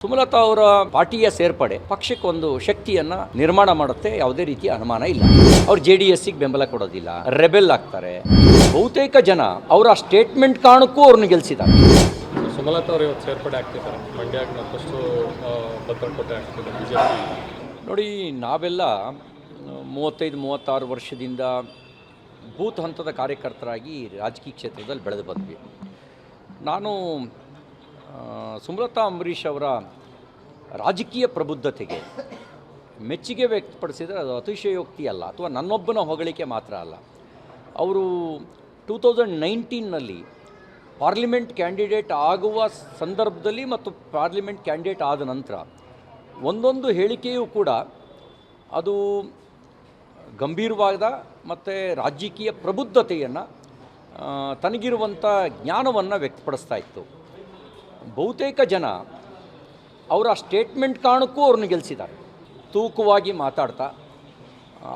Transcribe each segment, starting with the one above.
ಸುಮಲತಾ ಅವರ ಪಾರ್ಟಿಯ ಸೇರ್ಪಡೆ ಪಕ್ಷಕ್ಕೊಂದು ಶಕ್ತಿಯನ್ನ ನಿರ್ಮಾಣ ಮಾಡುತ್ತೆ, ಯಾವುದೇ ರೀತಿಯ ಅನುಮಾನ ಇಲ್ಲ. ಅವ್ರು JDS-ಗೆ ಬೆಂಬಲ ಕೊಡೋದಿಲ್ಲ, ರೆಬೆಲ್ ಆಗ್ತಾರೆ. ಬಹುತೇಕ ಜನ ಅವರ ಸ್ಟೇಟ್ಮೆಂಟ್ ಕಾರಣಕ್ಕೂ ಅವ್ರನ್ನ ಗೆಲ್ಲಿಸಿದ್ದಾರೆ. ಸುಮಲತಾ ಅವರು ಇವತ್ತು ಸೇರ್ಪಡೆ ಆಗ್ತಿದ್ದಾರೆ, ಮಂಡ್ಯಕ್ಕೆ ಮತ್ತಷ್ಟು ಭದ್ರಕೋಟೆ ಆಗ್ತಿದೆ ಬಿಜೆಪಿ. ನೋಡಿ, ನಾವೆಲ್ಲ 35-36 ವರ್ಷದಿಂದ ಬೂತ್ ಹಂತದ ಕಾರ್ಯಕರ್ತರಾಗಿ ರಾಜಕೀಯ ಕ್ಷೇತ್ರದಲ್ಲಿ ಬೆಳೆದು ಬಂದ್ವಿ. ನಾನು ಸುಮಲತಾ ಅಂಬರೀಷ್ ಅವರ ರಾಜಕೀಯ ಪ್ರಬುದ್ಧತೆಗೆ ಮೆಚ್ಚುಗೆ ವ್ಯಕ್ತಪಡಿಸಿದರೆ ಅದು ಅತಿಶಯೋಕ್ತಿ ಅಲ್ಲ, ಅಥವಾ ನನ್ನೊಬ್ಬನ ಹೊಗಳಿಕೆ ಮಾತ್ರ ಅಲ್ಲ. ಅವರು 2019ನಲ್ಲಿ ಪಾರ್ಲಿಮೆಂಟ್ ಕ್ಯಾಂಡಿಡೇಟ್ ಆಗುವ ಸಂದರ್ಭದಲ್ಲಿ ಮತ್ತು ಪಾರ್ಲಿಮೆಂಟ್ ಕ್ಯಾಂಡಿಡೇಟ್ ಆದ ನಂತರ ಒಂದೊಂದು ಹೇಳಿಕೆಯೂ ಕೂಡ ಅದು ಗಂಭೀರವಾದ ಮತ್ತು ರಾಜಕೀಯ ಪ್ರಬುದ್ಧತೆಯನ್ನು ತನಗಿರುವಂಥ ಜ್ಞಾನವನ್ನು ವ್ಯಕ್ತಪಡಿಸ್ತಾ ಇತ್ತು. ಬಹುತೇಕ ಜನ ಅವರ ಸ್ಟೇಟ್ಮೆಂಟ್ ಕಾರಣಕ್ಕೂ ಅವ್ರನ್ನ ಗೆಲ್ಲಿಸಿದ್ದಾರೆ. ತೂಕವಾಗಿ ಮಾತಾಡ್ತಾ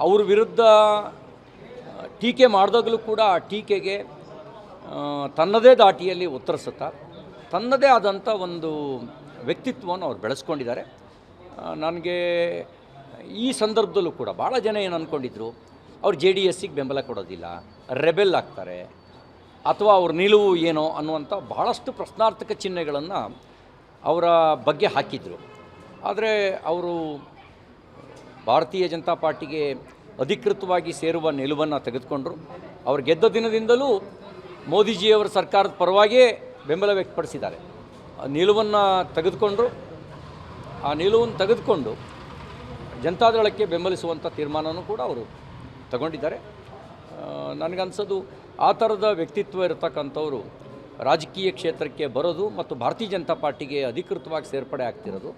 ಅವ್ರ ವಿರುದ್ಧ ಟೀಕೆ ಮಾಡಿದಾಗಲೂ ಕೂಡ ಆ ಟೀಕೆಗೆ ತನ್ನದೇ ದಾಟಿಯಲ್ಲಿ ಉತ್ತರಿಸುತ್ತಾ ತನ್ನದೇ ಆದಂಥ ಒಂದು ವ್ಯಕ್ತಿತ್ವವನ್ನು ಅವ್ರು ಬೆಳೆಸ್ಕೊಂಡಿದ್ದಾರೆ. ನನಗೆ ಈ ಸಂದರ್ಭದಲ್ಲೂ ಕೂಡ ಭಾಳ ಜನ ಏನು ಅಂದ್ಕೊಂಡಿದ್ರು, ಅವ್ರು JDS-ಗೆ ಬೆಂಬಲ ಕೊಡೋದಿಲ್ಲ, ರೆಬೆಲ್ ಆಗ್ತಾರೆ, ಅಥವಾ ಅವ್ರ ನಿಲುವು ಏನೋ ಅನ್ನುವಂಥ ಬಹಳಷ್ಟು ಪ್ರಶ್ನಾರ್ಥಕ ಚಿಹ್ನೆಗಳನ್ನು ಅವರ ಬಗ್ಗೆ ಹಾಕಿದರು. ಆದರೆ ಅವರು ಭಾರತೀಯ ಜನತಾ ಪಾರ್ಟಿಗೆ ಅಧಿಕೃತವಾಗಿ ಸೇರುವ ನಿಲುವನ್ನು ತೆಗೆದುಕೊಂಡರು. ಅವರು ಗೆದ್ದ ದಿನದಿಂದಲೂ ಮೋದಿಜಿಯವರ ಸರ್ಕಾರದ ಪರವಾಗಿಯೇ ಬೆಂಬಲ ವ್ಯಕ್ತಪಡಿಸಿದ್ದಾರೆ. ನಿಲುವನ್ನು ತೆಗೆದುಕೊಂಡರು. ಆ ನಿಲುವನ್ನು ತೆಗೆದುಕೊಂಡು ಜನತಾದಳಕ್ಕೆ ಬೆಂಬಲಿಸುವಂಥ ತೀರ್ಮಾನವೂ ಕೂಡ ಅವರು ತಗೊಂಡಿದ್ದಾರೆ. ನನಗನ್ಸೋದು ಆ ಥರದ ವ್ಯಕ್ತಿತ್ವ ಇರತಕ್ಕಂಥವ್ರು ರಾಜಕೀಯ ಕ್ಷೇತ್ರಕ್ಕೆ ಬರೋದು ಮತ್ತು ಭಾರತೀಯ ಜನತಾ ಪಾರ್ಟಿಗೆ ಅಧಿಕೃತವಾಗಿ ಸೇರ್ಪಡೆ ಆಗ್ತಿರೋದು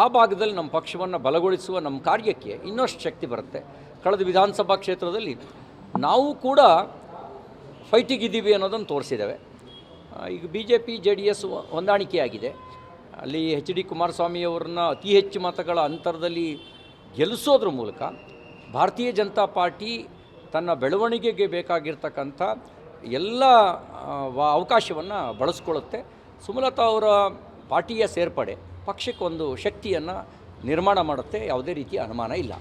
ಆ ಭಾಗದಲ್ಲಿ ನಮ್ಮ ಪಕ್ಷವನ್ನು ಬಲಗೊಳಿಸುವ ನಮ್ಮ ಕಾರ್ಯಕ್ಕೆ ಇನ್ನಷ್ಟು ಶಕ್ತಿ ಬರುತ್ತೆ. ಕಳೆದ ವಿಧಾನಸಭಾ ಕ್ಷೇತ್ರದಲ್ಲಿ ನಾವು ಕೂಡ ಫೈಟಿಗಿದ್ದೀವಿ ಅನ್ನೋದನ್ನು ತೋರಿಸಿದ್ದೇವೆ. ಈಗ BJP JDS ಹೊಂದಾಣಿಕೆಯಾಗಿದೆ. ಅಲ್ಲಿ HD ಕುಮಾರಸ್ವಾಮಿಯವ್ರನ್ನ ಅತಿ ಹೆಚ್ಚು ಮತಗಳ ಅಂತರದಲ್ಲಿ ಗೆಲ್ಲಿಸೋದ್ರ ಮೂಲಕ ಭಾರತೀಯ ಜನತಾ ಪಾರ್ಟಿ ತನ್ನ ಬೆಳವಣಿಗೆಗೆ ಬೇಕಾಗಿರ್ತಕ್ಕಂಥ ಎಲ್ಲ ಅವಕಾಶವನ್ನು ಬಳಸ್ಕೊಳ್ಳುತ್ತೆ. ಸುಮಲತಾ ಅವರ ಪಾರ್ಟಿಯ ಸೇರ್ಪಡೆ ಪಕ್ಷಕ್ಕೊಂದು ಶಕ್ತಿಯನ್ನು ನಿರ್ಮಾಣ ಮಾಡುತ್ತೆ, ಯಾವುದೇ ರೀತಿಯ ಅನುಮಾನ ಇಲ್ಲ.